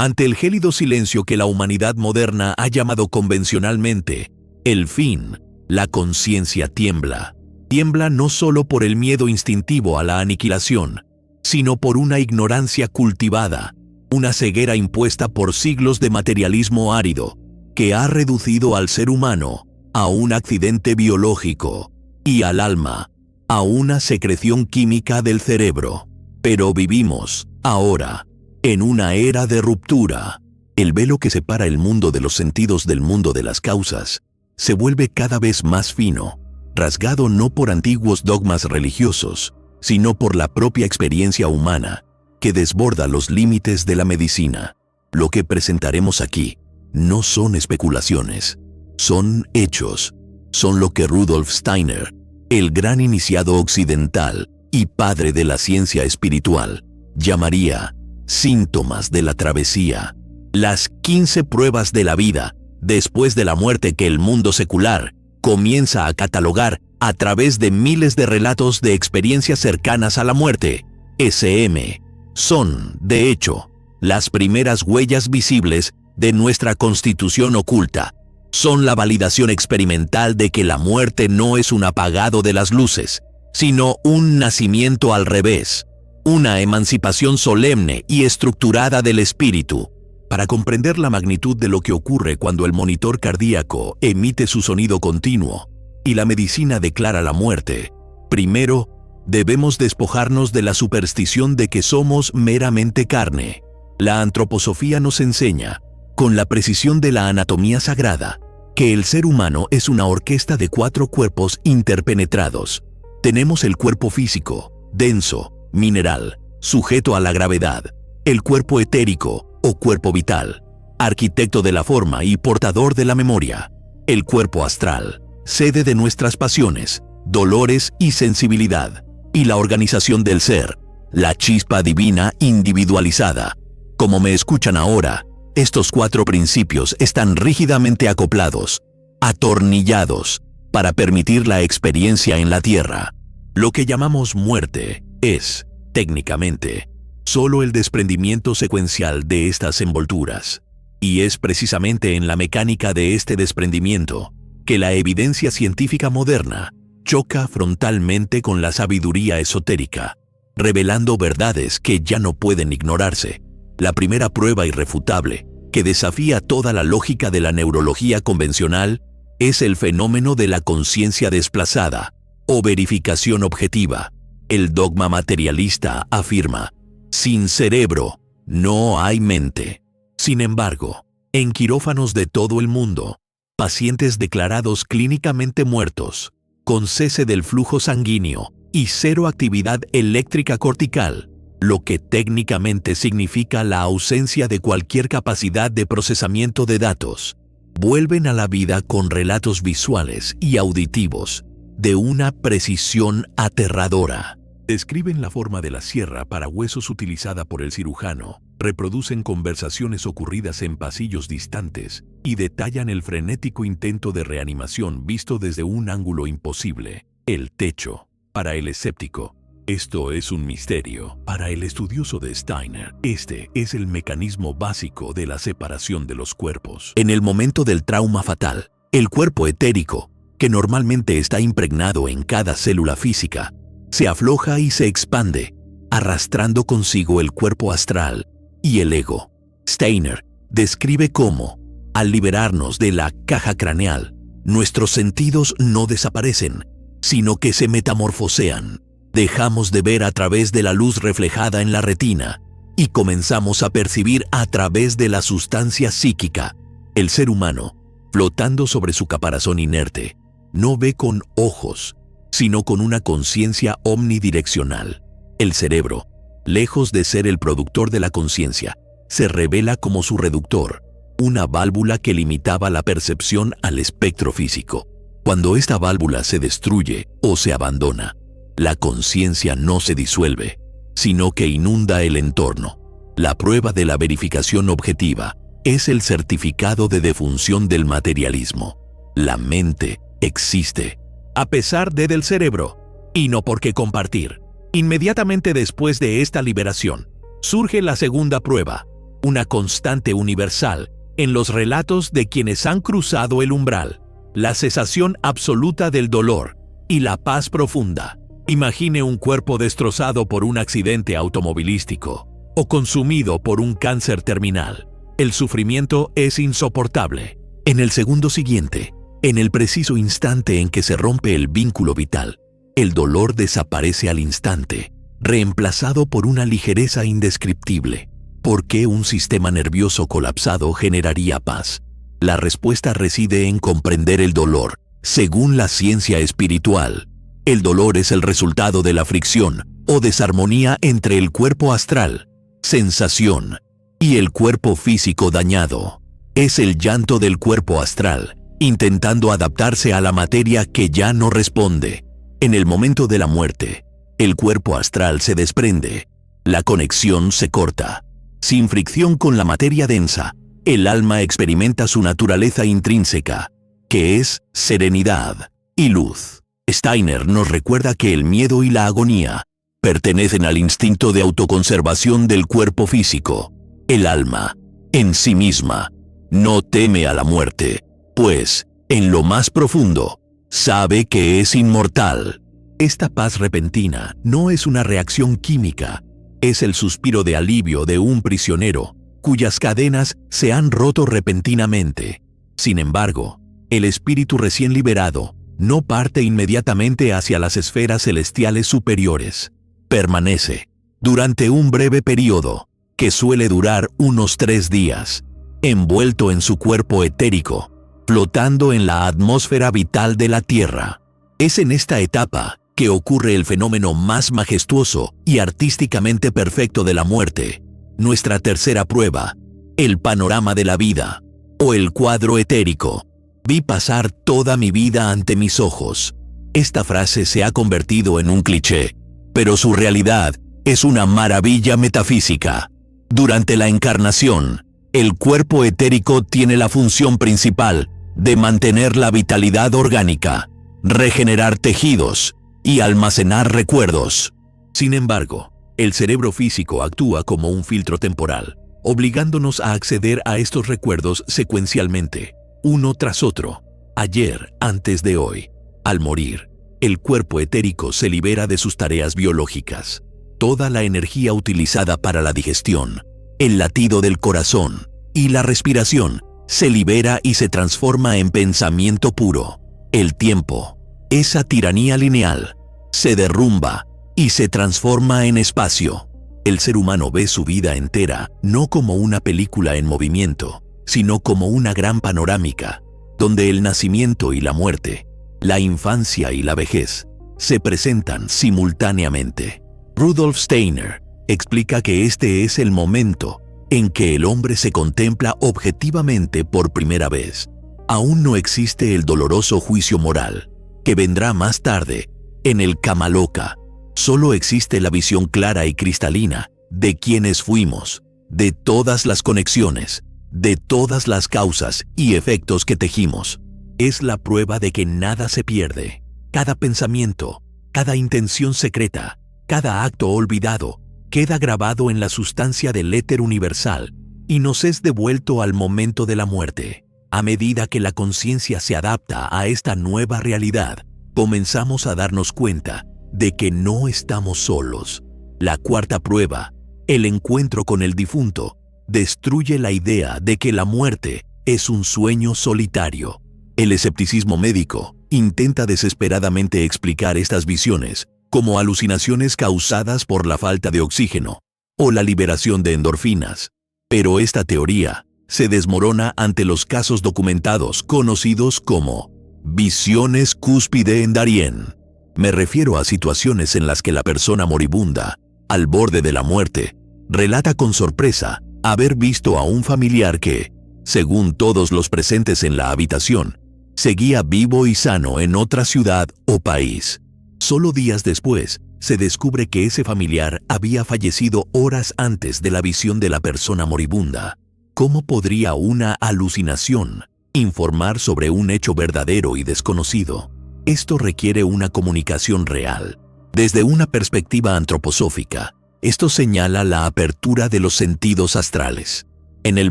Ante el gélido silencio que la humanidad moderna ha llamado convencionalmente el fin, la conciencia tiembla. Tiembla no solo por el miedo instintivo a la aniquilación, sino por una ignorancia cultivada, una ceguera impuesta por siglos de materialismo árido, que ha reducido al ser humano a un accidente biológico y al alma a una secreción química del cerebro. Pero vivimos, ahora, en una era de ruptura. El velo que separa el mundo de los sentidos del mundo de las causas se vuelve cada vez más fino, rasgado no por antiguos dogmas religiosos, sino por la propia experiencia humana, que desborda los límites de la medicina. Lo que presentaremos aquí no son especulaciones, son hechos. Son lo que Rudolf Steiner, el gran iniciado occidental y padre de la ciencia espiritual, llamaría síntomas de la travesía. Las 15 pruebas de la vida después de la muerte que el mundo secular comienza a catalogar a través de miles de relatos de experiencias cercanas a la muerte, SM, son, de hecho, las primeras huellas visibles de nuestra constitución oculta. Son la validación experimental de que la muerte no es un apagado de las luces, sino un nacimiento al revés, una emancipación solemne y estructurada del espíritu. Para comprender la magnitud de lo que ocurre cuando el monitor cardíaco emite su sonido continuo y la medicina declara la muerte, primero, debemos despojarnos de la superstición de que somos meramente carne. La antroposofía nos enseña, con la precisión de la anatomía sagrada, que el ser humano es una orquesta de 4 cuerpos interpenetrados. Tenemos el cuerpo físico, denso, mineral, sujeto a la gravedad, el cuerpo etérico o cuerpo vital, arquitecto de la forma y portador de la memoria, el cuerpo astral, sede de nuestras pasiones, dolores y sensibilidad, y la organización del ser, la chispa divina individualizada. Como me escuchan ahora, estos 4 principios están rígidamente acoplados, atornillados, para permitir la experiencia en la Tierra. Lo que llamamos muerte es, técnicamente, solo el desprendimiento secuencial de estas envolturas. Y es precisamente en la mecánica de este desprendimiento que la evidencia científica moderna choca frontalmente con la sabiduría esotérica, revelando verdades que ya no pueden ignorarse. La primera prueba irrefutable, que desafía toda la lógica de la neurología convencional, es el fenómeno de la conciencia desplazada o verificación objetiva. El dogma materialista afirma: sin cerebro, no hay mente. Sin embargo, en quirófanos de todo el mundo, pacientes declarados clínicamente muertos, con cese del flujo sanguíneo y cero actividad eléctrica cortical, lo que técnicamente significa la ausencia de cualquier capacidad de procesamiento de datos, vuelven a la vida con relatos visuales y auditivos de una precisión aterradora. Describen la forma de la sierra para huesos utilizada por el cirujano, reproducen conversaciones ocurridas en pasillos distantes y detallan el frenético intento de reanimación visto desde un ángulo imposible. El techo. Para el escéptico, esto es un misterio. Para el estudioso de Steiner, este es el mecanismo básico de la separación de los cuerpos. En el momento del trauma fatal, el cuerpo etérico, que normalmente está impregnado en cada célula física, se afloja y se expande, arrastrando consigo el cuerpo astral y el ego. Steiner describe cómo, al liberarnos de la caja craneal, nuestros sentidos no desaparecen, sino que se metamorfosean. Dejamos de ver a través de la luz reflejada en la retina y comenzamos a percibir a través de la sustancia psíquica. El ser humano, flotando sobre su caparazón inerte, no ve con ojos, sino con una conciencia omnidireccional. El cerebro, lejos de ser el productor de la conciencia, se revela como su reductor, una válvula que limitaba la percepción al espectro físico. Cuando esta válvula se destruye o se abandona, la conciencia no se disuelve, sino que inunda el entorno. La prueba de la verificación objetiva es el certificado de defunción del materialismo. La mente existe, a pesar del cerebro, y no por qué compartir. Inmediatamente después de esta liberación, surge la segunda prueba, una constante universal en los relatos de quienes han cruzado el umbral, la cesación absoluta del dolor y la paz profunda. Imagine un cuerpo destrozado por un accidente automovilístico o consumido por un cáncer terminal. El sufrimiento es insoportable. En el segundo siguiente, en el preciso instante en que se rompe el vínculo vital, el dolor desaparece al instante, reemplazado por una ligereza indescriptible. ¿Por qué un sistema nervioso colapsado generaría paz? La respuesta reside en comprender el dolor. Según la ciencia espiritual, el dolor es el resultado de la fricción o desarmonía entre el cuerpo astral, sensación, y el cuerpo físico dañado. Es el llanto del cuerpo astral, intentando adaptarse a la materia que ya no responde. En el momento de la muerte, el cuerpo astral se desprende, la conexión se corta. Sin fricción con la materia densa, el alma experimenta su naturaleza intrínseca, que es serenidad y luz. Steiner nos recuerda que el miedo y la agonía pertenecen al instinto de autoconservación del cuerpo físico. El alma, en sí misma, no teme a la muerte, pues, en lo más profundo, sabe que es inmortal. Esta paz repentina no es una reacción química, es el suspiro de alivio de un prisionero cuyas cadenas se han roto repentinamente. Sin embargo, el espíritu recién liberado no parte inmediatamente hacia las esferas celestiales superiores. Permanece, durante un breve periodo, que suele durar unos 3 días, envuelto en su cuerpo etérico, flotando en la atmósfera vital de la Tierra. Es en esta etapa que ocurre el fenómeno más majestuoso y artísticamente perfecto de la muerte, nuestra tercera prueba, el panorama de la vida, o el cuadro etérico. Vi pasar toda mi vida ante mis ojos. Esta frase se ha convertido en un cliché, pero su realidad es una maravilla metafísica. Durante la encarnación, el cuerpo etérico tiene la función principal de mantener la vitalidad orgánica, regenerar tejidos y almacenar recuerdos. Sin embargo, el cerebro físico actúa como un filtro temporal, obligándonos a acceder a estos recuerdos secuencialmente, uno tras otro, ayer antes de hoy. Al morir, el cuerpo etérico se libera de sus tareas biológicas. Toda la energía utilizada para la digestión, el latido del corazón y la respiración se libera y se transforma en pensamiento puro. El tiempo, esa tiranía lineal, se derrumba y se transforma en espacio. El ser humano ve su vida entera no como una película en movimiento, sino como una gran panorámica, donde el nacimiento y la muerte, la infancia y la vejez, se presentan simultáneamente. Rudolf Steiner explica que este es el momento en que el hombre se contempla objetivamente por primera vez. Aún no existe el doloroso juicio moral, que vendrá más tarde, en el Kamaloka. Solo existe la visión clara y cristalina de quiénes fuimos, de todas las conexiones, de todas las causas y efectos que tejimos. Es la prueba de que nada se pierde. Cada pensamiento, cada intención secreta, cada acto olvidado, queda grabado en la sustancia del éter universal y nos es devuelto al momento de la muerte. A medida que la conciencia se adapta a esta nueva realidad, comenzamos a darnos cuenta de que no estamos solos. La cuarta prueba, el encuentro con el difunto, destruye la idea de que la muerte es un sueño solitario. El escepticismo médico intenta desesperadamente explicar estas visiones como alucinaciones causadas por la falta de oxígeno o la liberación de endorfinas. Pero esta teoría se desmorona ante los casos documentados conocidos como visiones cúspide en Darien. Me refiero a situaciones en las que la persona moribunda, al borde de la muerte, relata con sorpresa haber visto a un familiar que, según todos los presentes en la habitación, seguía vivo y sano en otra ciudad o país. Solo días después, se descubre que ese familiar había fallecido horas antes de la visión de la persona moribunda. ¿Cómo podría una alucinación informar sobre un hecho verdadero y desconocido? Esto requiere una comunicación real. Desde una perspectiva antroposófica, esto señala la apertura de los sentidos astrales. En el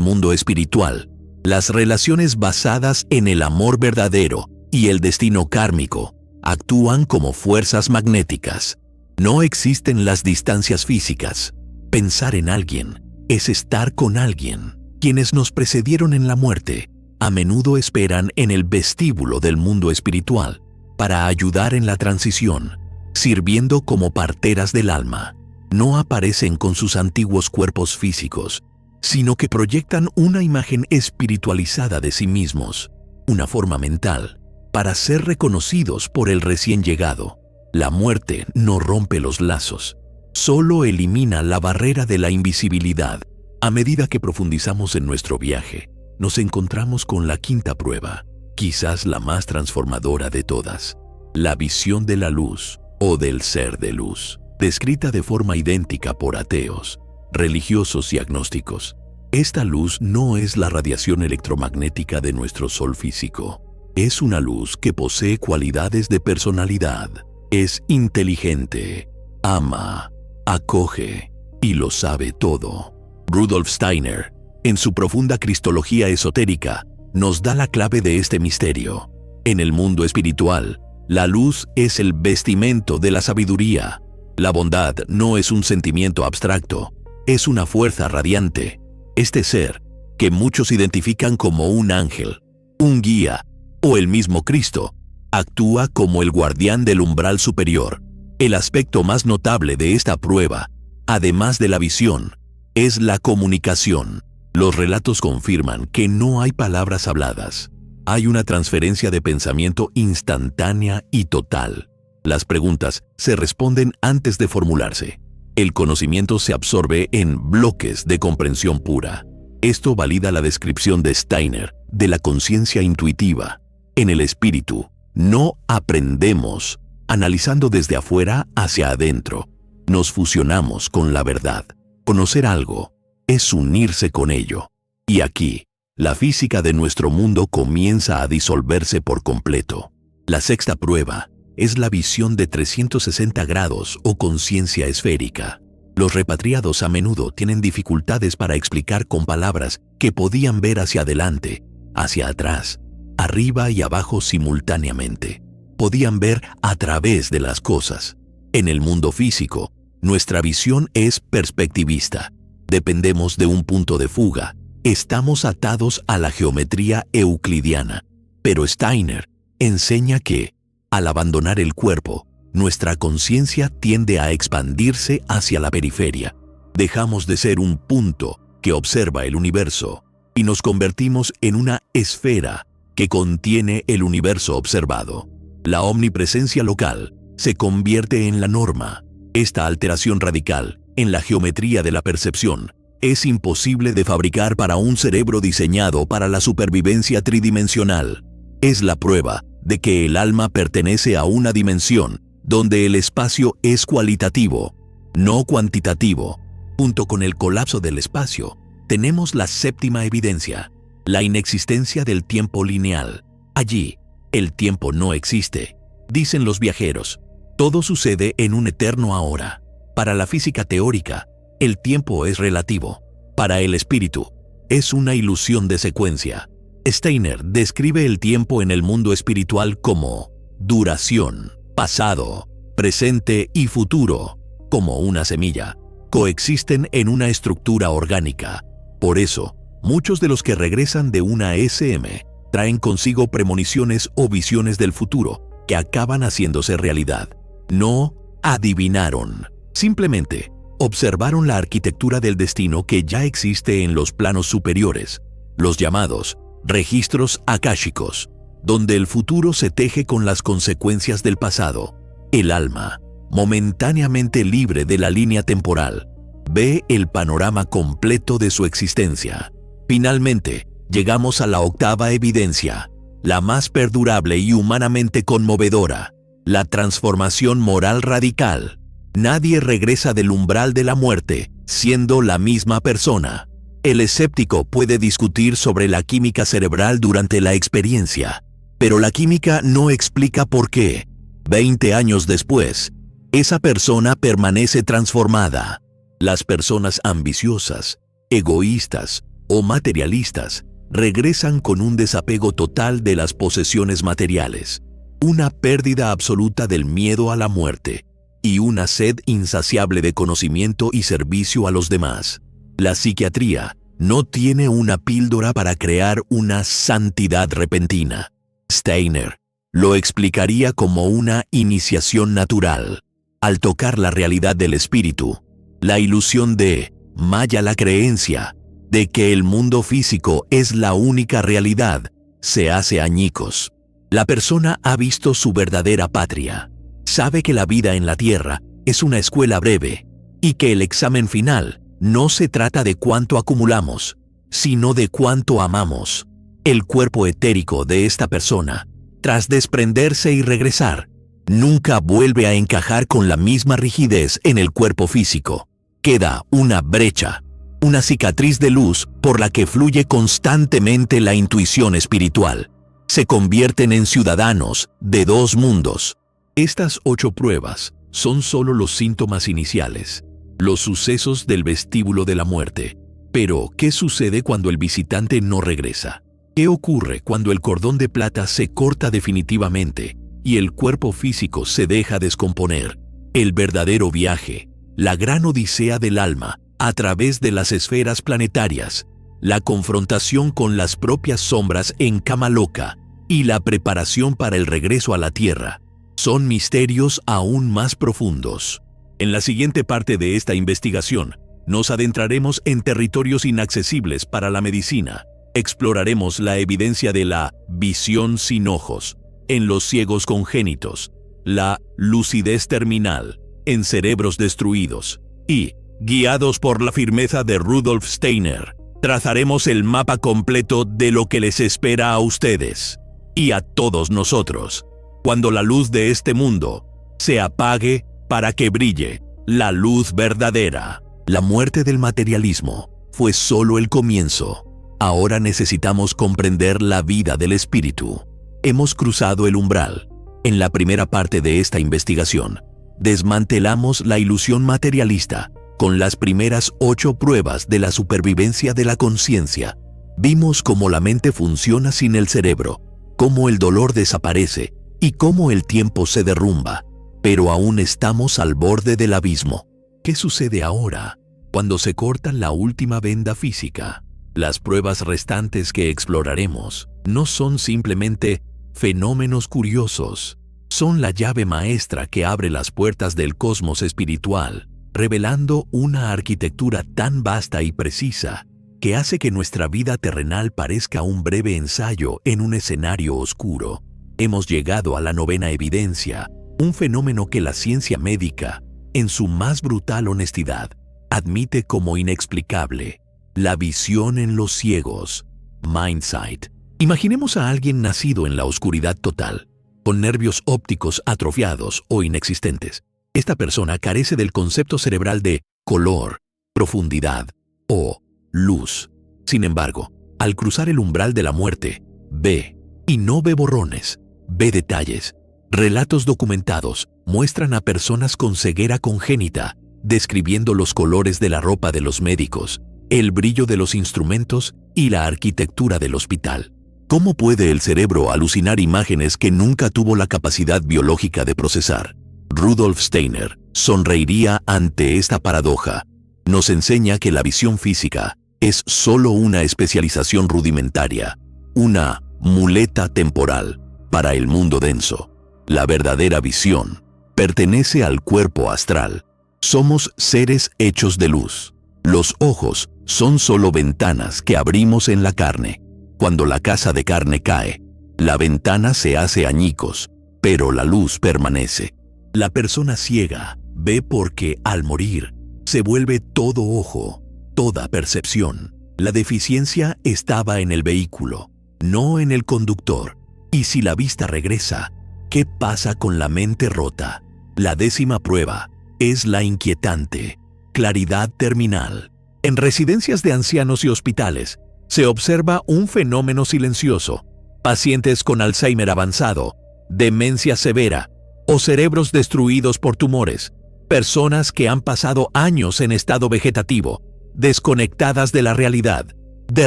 mundo espiritual, las relaciones basadas en el amor verdadero y el destino kármico actúan como fuerzas magnéticas. No existen las distancias físicas. Pensar en alguien es estar con alguien. Quienes nos precedieron en la muerte a menudo esperan en el vestíbulo del mundo espiritual para ayudar en la transición, sirviendo como parteras del alma. No aparecen con sus antiguos cuerpos físicos, sino que proyectan una imagen espiritualizada de sí mismos, una forma mental, para ser reconocidos por el recién llegado. La muerte no rompe los lazos, solo elimina la barrera de la invisibilidad. A medida que profundizamos en nuestro viaje, nos encontramos con la quinta prueba, quizás la más transformadora de todas, la visión de la luz o del ser de luz, descrita de forma idéntica por ateos, religiosos y agnósticos. Esta luz no es la radiación electromagnética de nuestro sol físico. Es una luz que posee cualidades de personalidad. Es inteligente, ama, acoge y lo sabe todo. Rudolf Steiner, en su profunda cristología esotérica, nos da la clave de este misterio. En el mundo espiritual, la luz es el vestimento de la sabiduría. La bondad no es un sentimiento abstracto, es una fuerza radiante. Este ser, que muchos identifican como un ángel, un guía o el mismo Cristo, actúa como el guardián del umbral superior. El aspecto más notable de esta prueba, además de la visión, es la comunicación. Los relatos confirman que no hay palabras habladas. Hay una transferencia de pensamiento instantánea y total. Las preguntas se responden antes de formularse. El conocimiento se absorbe en bloques de comprensión pura. Esto valida la descripción de Steiner de la conciencia intuitiva. En el espíritu, no aprendemos analizando desde afuera hacia adentro. Nos fusionamos con la verdad. Conocer algo es unirse con ello. Y aquí, la física de nuestro mundo comienza a disolverse por completo. La sexta prueba es la visión de 360 grados o conciencia esférica. Los repatriados a menudo tienen dificultades para explicar con palabras que podían ver hacia adelante, hacia atrás, arriba y abajo simultáneamente. Podían ver a través de las cosas. En el mundo físico, nuestra visión es perspectivista. Dependemos de un punto de fuga. Estamos atados a la geometría euclidiana. Pero Steiner enseña que, al abandonar el cuerpo, nuestra conciencia tiende a expandirse hacia la periferia. Dejamos de ser un punto que observa el universo y nos convertimos en una esfera que contiene el universo observado. La omnipresencia local se convierte en la norma. Esta alteración radical en la geometría de la percepción es imposible de fabricar para un cerebro diseñado para la supervivencia tridimensional. Es la prueba de que el alma pertenece a una dimensión donde el espacio es cualitativo, no cuantitativo. Junto con el colapso del espacio, tenemos la séptima evidencia, la inexistencia del tiempo lineal. Allí, el tiempo no existe. Dicen los viajeros, todo sucede en un eterno ahora. Para la física teórica, el tiempo es relativo. Para el espíritu, es una ilusión de secuencia. Steiner describe el tiempo en el mundo espiritual como duración, pasado, presente y futuro, como una semilla. Coexisten en una estructura orgánica. Por eso, muchos de los que regresan de una SM traen consigo premoniciones o visiones del futuro que acaban haciéndose realidad. No adivinaron, simplemente observaron la arquitectura del destino que ya existe en los planos superiores, los llamados registros akáshicos, donde el futuro se teje con las consecuencias del pasado. El alma, momentáneamente libre de la línea temporal, ve el panorama completo de su existencia. Finalmente, llegamos a la octava evidencia, la más perdurable y humanamente conmovedora, la transformación moral radical. Nadie regresa del umbral de la muerte siendo la misma persona. El escéptico puede discutir sobre la química cerebral durante la experiencia, pero la química no explica por qué, 20 años después, esa persona permanece transformada. Las personas ambiciosas, egoístas o materialistas, regresan con un desapego total de las posesiones materiales, una pérdida absoluta del miedo a la muerte y una sed insaciable de conocimiento y servicio a los demás. La psiquiatría no tiene una píldora para crear una santidad repentina. Steiner lo explicaría como una iniciación natural. Al tocar la realidad del espíritu, la ilusión de Maya, la creencia de que el mundo físico es la única realidad, se hace añicos. La persona ha visto su verdadera patria. Sabe que la vida en la tierra es una escuela breve y que el examen final no se trata de cuánto acumulamos, sino de cuánto amamos. El cuerpo etérico de esta persona, tras desprenderse y regresar, nunca vuelve a encajar con la misma rigidez en el cuerpo físico. Queda una brecha, una cicatriz de luz por la que fluye constantemente la intuición espiritual. Se convierten en ciudadanos de dos mundos. Estas 8 pruebas son solo los síntomas iniciales, los sucesos del vestíbulo de la muerte. Pero, ¿qué sucede cuando el visitante no regresa? ¿Qué ocurre cuando el cordón de plata se corta definitivamente y el cuerpo físico se deja descomponer? El verdadero viaje, la gran odisea del alma a través de las esferas planetarias, la confrontación con las propias sombras en cama loca y la preparación para el regreso a la Tierra, son misterios aún más profundos. En la siguiente parte de esta investigación, nos adentraremos en territorios inaccesibles para la medicina. Exploraremos la evidencia de la visión sin ojos en los ciegos congénitos, la lucidez terminal en cerebros destruidos y, guiados por la firmeza de Rudolf Steiner, trazaremos el mapa completo de lo que les espera a ustedes y a todos nosotros cuando la luz de este mundo se apague para que brille la luz verdadera. La muerte del materialismo fue solo el comienzo. Ahora necesitamos comprender la vida del espíritu. Hemos cruzado el umbral. En la primera parte de esta investigación, desmantelamos la ilusión materialista con las primeras 8 pruebas de la supervivencia de la conciencia. Vimos cómo la mente funciona sin el cerebro, cómo el dolor desaparece y cómo el tiempo se derrumba. Pero aún estamos al borde del abismo. ¿Qué sucede ahora cuando se corta la última venda física? Las pruebas restantes que exploraremos no son simplemente fenómenos curiosos. Son la llave maestra que abre las puertas del cosmos espiritual, revelando una arquitectura tan vasta y precisa que hace que nuestra vida terrenal parezca un breve ensayo en un escenario oscuro. Hemos llegado a la 9ª evidencia, un fenómeno que la ciencia médica, en su más brutal honestidad, admite como inexplicable: la visión en los ciegos, mindsight. Imaginemos a alguien nacido en la oscuridad total, con nervios ópticos atrofiados o inexistentes. Esta persona carece del concepto cerebral de color, profundidad o luz. Sin embargo, al cruzar el umbral de la muerte, ve, y no ve borrones, ve detalles. Relatos documentados muestran a personas con ceguera congénita, describiendo los colores de la ropa de los médicos, el brillo de los instrumentos y la arquitectura del hospital. ¿Cómo puede el cerebro alucinar imágenes que nunca tuvo la capacidad biológica de procesar? Rudolf Steiner sonreiría ante esta paradoja. Nos enseña que la visión física es solo una especialización rudimentaria, una muleta temporal para el mundo denso. La verdadera visión pertenece al cuerpo astral. Somos seres hechos de luz. Los ojos son solo ventanas que abrimos en la carne. Cuando la casa de carne cae, la ventana se hace añicos, pero la luz permanece. La persona ciega ve porque, al morir, se vuelve todo ojo, toda percepción. La deficiencia estaba en el vehículo, no en el conductor. Y si la vista regresa, ¿qué pasa con la mente rota? La 10ª prueba es la inquietante claridad terminal. En residencias de ancianos y hospitales se observa un fenómeno silencioso. Pacientes con Alzheimer avanzado, demencia severa o cerebros destruidos por tumores. Personas que han pasado años en estado vegetativo, desconectadas de la realidad. De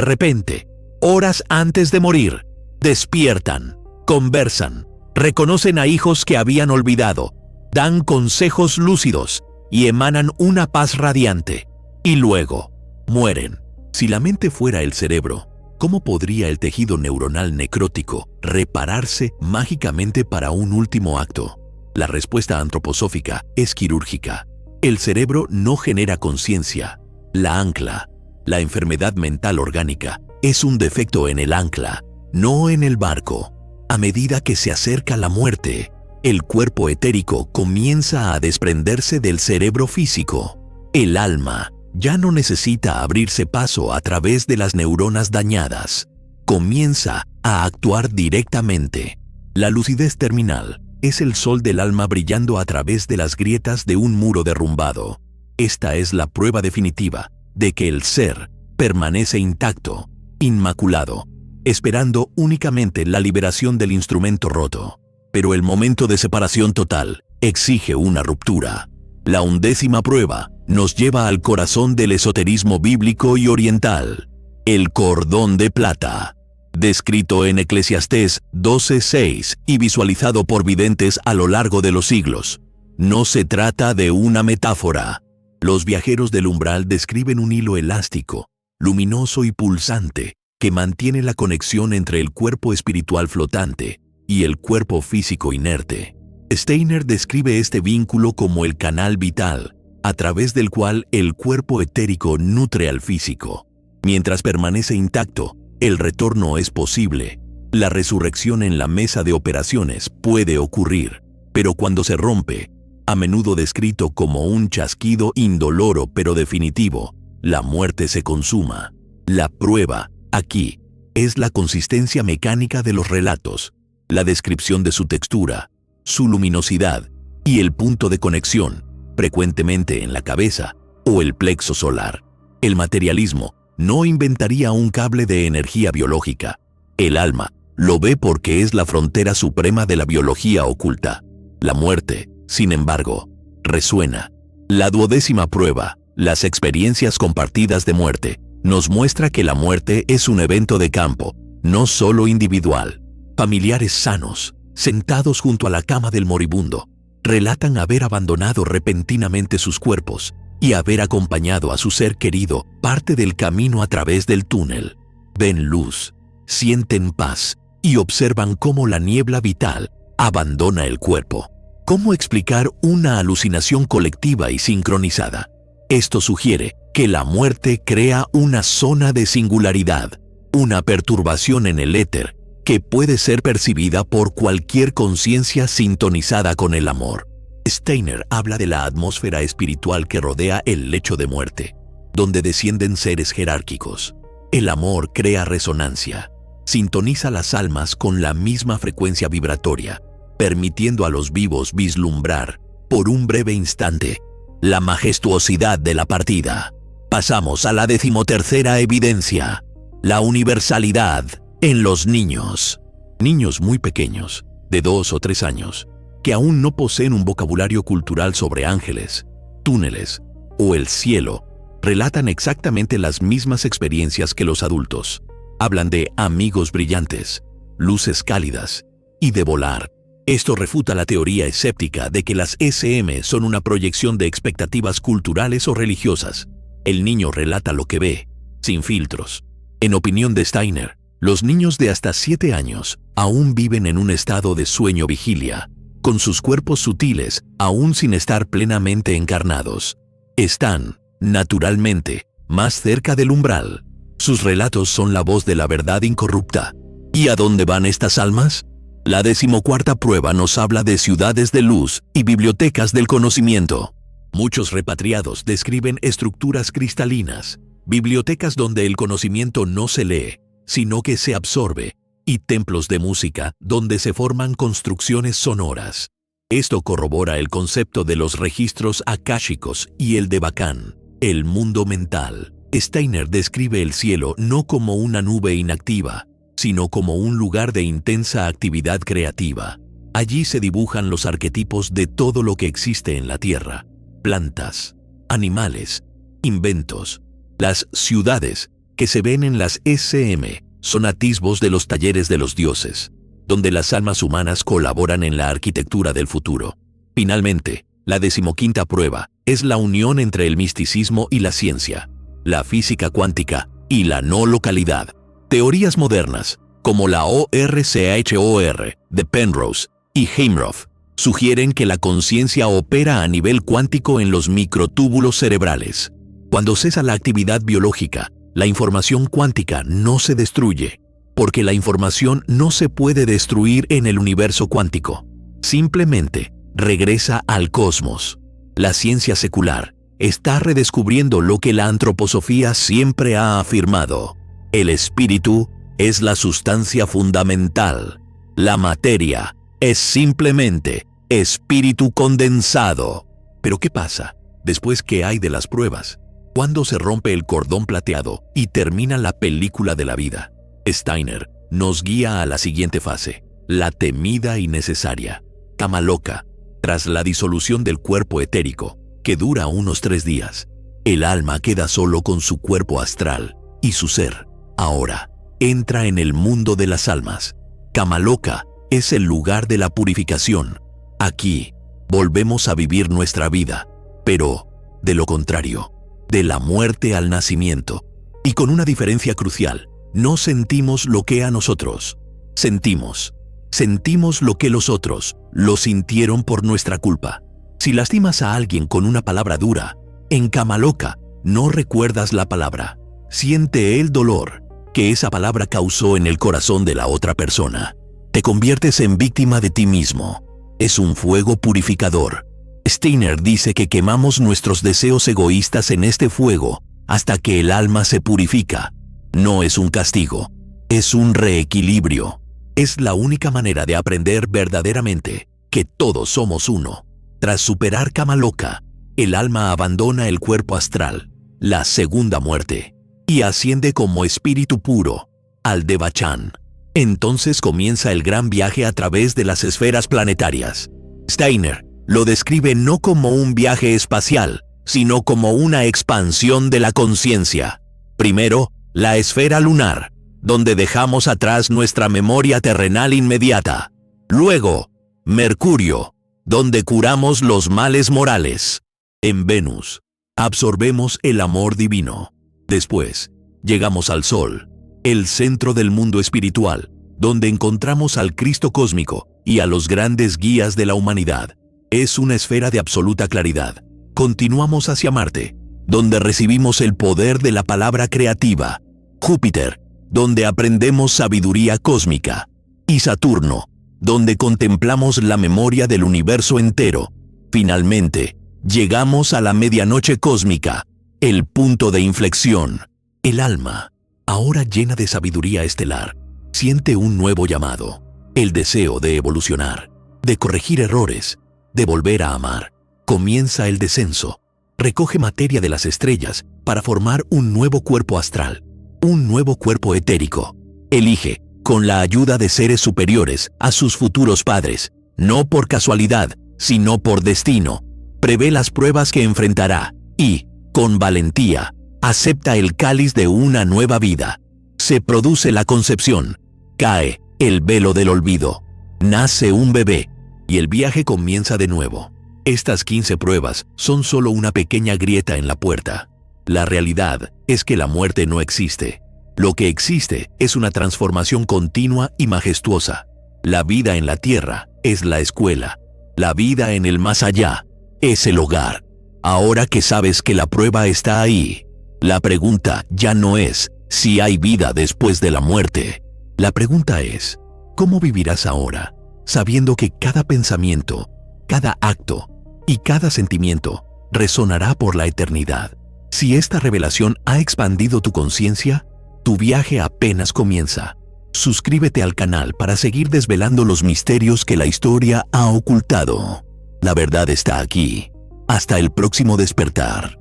repente, horas antes de morir, despiertan, conversan, reconocen a hijos que habían olvidado, dan consejos lúcidos y emanan una paz radiante. Y luego, mueren. Si la mente fuera el cerebro, ¿cómo podría el tejido neuronal necrótico repararse mágicamente para un último acto? La respuesta antroposófica es quirúrgica. El cerebro no genera conciencia, la ancla. La enfermedad mental orgánica es un defecto en el ancla, no en el barco. A medida que se acerca la muerte, el cuerpo etérico comienza a desprenderse del cerebro físico. El alma ya no necesita abrirse paso a través de las neuronas dañadas. Comienza a actuar directamente. La lucidez terminal es el sol del alma brillando a través de las grietas de un muro derrumbado. Esta es la prueba definitiva de que el ser permanece intacto, inmaculado, esperando únicamente la liberación del instrumento roto. Pero el momento de separación total exige una ruptura. La 11ª prueba nos lleva al corazón del esoterismo bíblico y oriental, el cordón de plata. Descrito en Eclesiastés 12:6 y visualizado por videntes a lo largo de los siglos. No se trata de una metáfora. Los viajeros del umbral describen un hilo elástico, luminoso y pulsante, que mantiene la conexión entre el cuerpo espiritual flotante y el cuerpo físico inerte. Steiner describe este vínculo como el canal vital, a través del cual el cuerpo etérico nutre al físico. Mientras permanece intacto, el retorno es posible. La resurrección en la mesa de operaciones puede ocurrir, pero cuando se rompe, a menudo descrito como un chasquido indoloro pero definitivo, la muerte se consuma. La prueba, aquí, es la consistencia mecánica de los relatos, la descripción de su textura, su luminosidad y el punto de conexión, frecuentemente en la cabeza o el plexo solar. El materialismo no inventaría un cable de energía biológica. El alma lo ve porque es la frontera suprema de la biología oculta. La muerte, sin embargo, resuena. La 12ª prueba, las experiencias compartidas de muerte, nos muestra que la muerte es un evento de campo, no solo individual. Familiares sanos, sentados junto a la cama del moribundo, relatan haber abandonado repentinamente sus cuerpos y haber acompañado a su ser querido parte del camino a través del túnel. Ven luz, sienten paz y observan cómo la niebla vital abandona el cuerpo. ¿Cómo explicar una alucinación colectiva y sincronizada? Esto sugiere que la muerte crea una zona de singularidad, una perturbación en el éter que puede ser percibida por cualquier conciencia sintonizada con el amor. Steiner habla de la atmósfera espiritual que rodea el lecho de muerte, donde descienden seres jerárquicos. El amor crea resonancia, sintoniza las almas con la misma frecuencia vibratoria, permitiendo a los vivos vislumbrar, por un breve instante, la majestuosidad de la partida. Pasamos a la 13ª evidencia, la universalidad en los niños. Niños muy pequeños, de 2 o 3 años, que aún no poseen un vocabulario cultural sobre ángeles, túneles o el cielo, relatan exactamente las mismas experiencias que los adultos. Hablan de amigos brillantes, luces cálidas y de volar. Esto refuta la teoría escéptica de que las SM son una proyección de expectativas culturales o religiosas. El niño relata lo que ve, sin filtros. En opinión de Steiner, los niños de hasta 7 años aún viven en un estado de sueño-vigilia, con sus cuerpos sutiles aún sin estar plenamente encarnados. Están, naturalmente, más cerca del umbral. Sus relatos son la voz de la verdad incorrupta. ¿Y a dónde van estas almas? La 14ª prueba nos habla de ciudades de luz y bibliotecas del conocimiento. Muchos repatriados describen estructuras cristalinas, bibliotecas donde el conocimiento no se lee, sino que se absorbe, y templos de música donde se forman construcciones sonoras. Esto corrobora el concepto de los registros akáshicos y el de Bacán, el mundo mental. Steiner describe el cielo no como una nube inactiva, sino como un lugar de intensa actividad creativa. Allí se dibujan los arquetipos de todo lo que existe en la Tierra: plantas, animales, inventos. Las ciudades que se ven en las SM son atisbos de los talleres de los dioses, donde las almas humanas colaboran en la arquitectura del futuro. Finalmente, la 15ª prueba es la unión entre el misticismo y la ciencia, la física cuántica y la no localidad. Teorías modernas, como la ORCHOR de Penrose y Heimroth, sugieren que la conciencia opera a nivel cuántico en los microtúbulos cerebrales. Cuando cesa la actividad biológica, la información cuántica no se destruye, porque la información no se puede destruir en el universo cuántico. Simplemente regresa al cosmos. La ciencia secular está redescubriendo lo que la antroposofía siempre ha afirmado. El espíritu es la sustancia fundamental. La materia es simplemente espíritu condensado. Pero ¿qué pasa después que hay de las pruebas? ¿Cuándo se rompe el cordón plateado y termina la película de la vida? Steiner nos guía a la siguiente fase, la temida y necesaria. Kamaloka. Tras la disolución del cuerpo etérico, que dura unos 3 días, el alma queda solo con su cuerpo astral y su ser. Ahora, entra en el mundo de las almas. Kamaloka es el lugar de la purificación. Aquí, volvemos a vivir nuestra vida, pero, de lo contrario, de la muerte al nacimiento. Y con una diferencia crucial, no sentimos lo que a nosotros sentimos lo que los otros lo sintieron por nuestra culpa. Si lastimas a alguien con una palabra dura, en Kamaloka no recuerdas la palabra. Siente el dolor que esa palabra causó en el corazón de la otra persona. Te conviertes en víctima de ti mismo. Es un fuego purificador. Steiner dice que quemamos nuestros deseos egoístas en este fuego hasta que el alma se purifica. No es un castigo, es un reequilibrio. Es la única manera de aprender verdaderamente que todos somos uno. Tras superar Kamaloka, el alma abandona el cuerpo astral, la segunda muerte, y asciende como espíritu puro al Devachan. Entonces comienza el gran viaje a través de las esferas planetarias. Steiner lo describe no como un viaje espacial, sino como una expansión de la conciencia. Primero, la esfera lunar, donde dejamos atrás nuestra memoria terrenal inmediata. Luego, Mercurio, donde curamos los males morales. En Venus, absorbemos el amor divino. Después, llegamos al Sol, el centro del mundo espiritual, donde encontramos al Cristo cósmico y a los grandes guías de la humanidad. Es una esfera de absoluta claridad. Continuamos hacia Marte, donde recibimos el poder de la palabra creativa. Júpiter, donde aprendemos sabiduría cósmica. Y Saturno, donde contemplamos la memoria del universo entero. Finalmente, llegamos a la medianoche cósmica, el punto de inflexión. El alma, ahora llena de sabiduría estelar, siente un nuevo llamado, el deseo de evolucionar, de corregir errores, de volver a amar. Comienza el descenso, recoge materia de las estrellas para formar un nuevo cuerpo astral, un nuevo cuerpo etérico. Elige, con la ayuda de seres superiores, a sus futuros padres, no por casualidad, sino por destino. Prevé las pruebas que enfrentará y, con valentía, acepta el cáliz de una nueva vida. Se produce la concepción, cae el velo del olvido, nace un bebé y el viaje comienza de nuevo. Estas 15 pruebas son solo una pequeña grieta en la puerta. La realidad es que la muerte no existe. Lo que existe es una transformación continua y majestuosa. La vida en la tierra es la escuela. La vida en el más allá es el hogar. Ahora que sabes que la prueba está ahí, la pregunta ya no es si hay vida después de la muerte. La pregunta es, ¿cómo vivirás ahora, sabiendo que cada pensamiento, cada acto y cada sentimiento resonará por la eternidad? Si esta revelación ha expandido tu conciencia, tu viaje apenas comienza. Suscríbete al canal para seguir desvelando los misterios que la historia ha ocultado. La verdad está aquí. Hasta el próximo despertar.